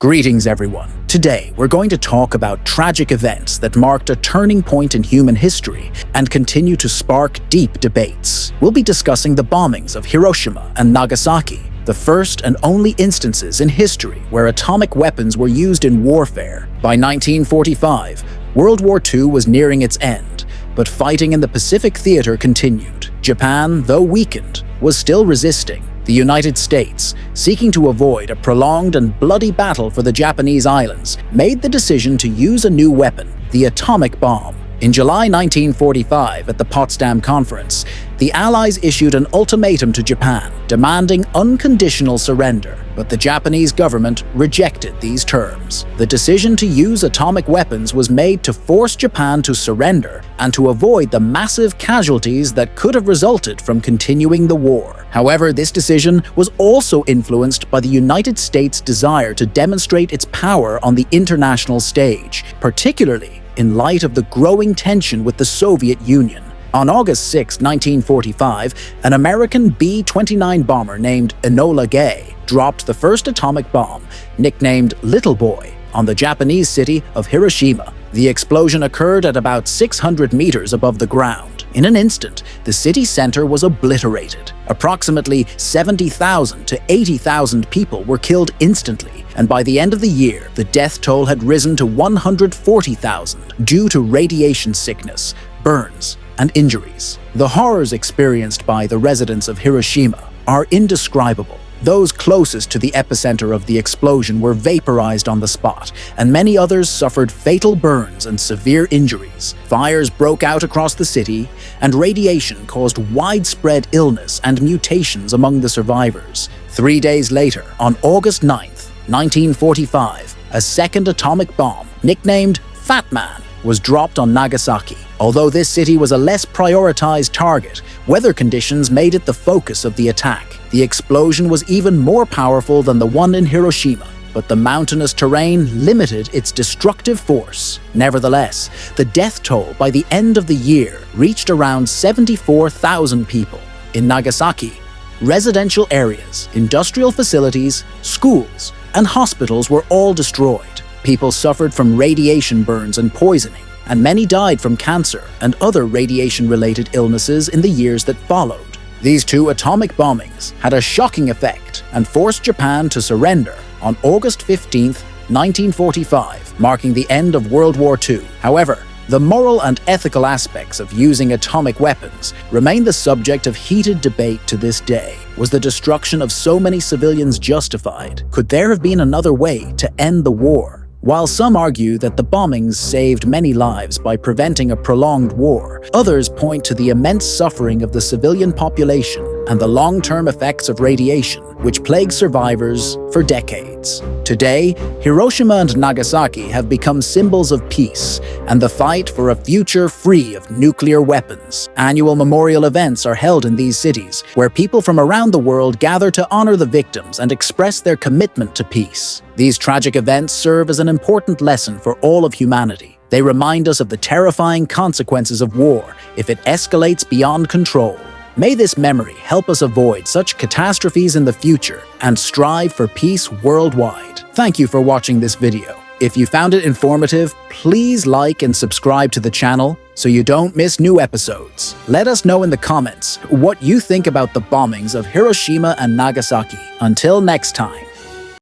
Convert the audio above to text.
Greetings everyone. Today we're going to talk about tragic events that marked a turning point in human history and continue to spark deep debates. We'll be discussing the bombings of Hiroshima and Nagasaki, the first and only instances in history where atomic weapons were used in warfare. By 1945, World War II was nearing its end, but fighting in the Pacific Theater continued. Japan, though weakened, was still resisting. The United States, seeking to avoid a prolonged and bloody battle for the Japanese islands, made the decision to use a new weapon, the atomic bomb. In July 1945, at the Potsdam Conference, the Allies issued an ultimatum to Japan, demanding unconditional surrender, but the Japanese government rejected these terms. The decision to use atomic weapons was made to force Japan to surrender and to avoid the massive casualties that could have resulted from continuing the war. However, this decision was also influenced by the United States' desire to demonstrate its power on the international stage, particularly in light of the growing tension with the Soviet Union. On August 6, 1945, an American B-29 bomber named Enola Gay dropped the first atomic bomb, nicknamed Little Boy, on the Japanese city of Hiroshima. The explosion occurred at about 600 meters above the ground. In an instant, the city center was obliterated. Approximately 70,000 to 80,000 people were killed instantly, and by the end of the year, the death toll had risen to 140,000 due to radiation sickness, burns, and injuries. The horrors experienced by the residents of Hiroshima are indescribable. Those closest to the epicenter of the explosion were vaporized on the spot, and many others suffered fatal burns and severe injuries. Fires broke out across the city, and radiation caused widespread illness and mutations among the survivors. 3 days later, on August 9, 1945, a second atomic bomb, nicknamed Fat Man, was dropped on Nagasaki. Although this city was a less prioritized target, weather conditions made it the focus of the attack. The explosion was even more powerful than the one in Hiroshima, but the mountainous terrain limited its destructive force. Nevertheless, the death toll by the end of the year reached around 74,000 people. In Nagasaki, residential areas, industrial facilities, schools, and hospitals were all destroyed. People suffered from radiation burns and poisoning, and many died from cancer and other radiation-related illnesses in the years that followed. These two atomic bombings had a shocking effect and forced Japan to surrender on August 15, 1945, marking the end of World War II. However, the moral and ethical aspects of using atomic weapons remain the subject of heated debate to this day. Was the destruction of so many civilians justified? Could there have been another way to end the war? While some argue that the bombings saved many lives by preventing a prolonged war, others point to the immense suffering of the civilian population and the long-term effects of radiation, which plagued survivors for decades. Today, Hiroshima and Nagasaki have become symbols of peace and the fight for a future free of nuclear weapons. Annual memorial events are held in these cities, where people from around the world gather to honor the victims and express their commitment to peace. These tragic events serve as an important lesson for all of humanity. They remind us of the terrifying consequences of war if it escalates beyond control. May this memory help us avoid such catastrophes in the future and strive for peace worldwide. Thank you for watching this video. If you found it informative, please like and subscribe to the channel so you don't miss new episodes. Let us know in the comments what you think about the bombings of Hiroshima and Nagasaki. Until next time.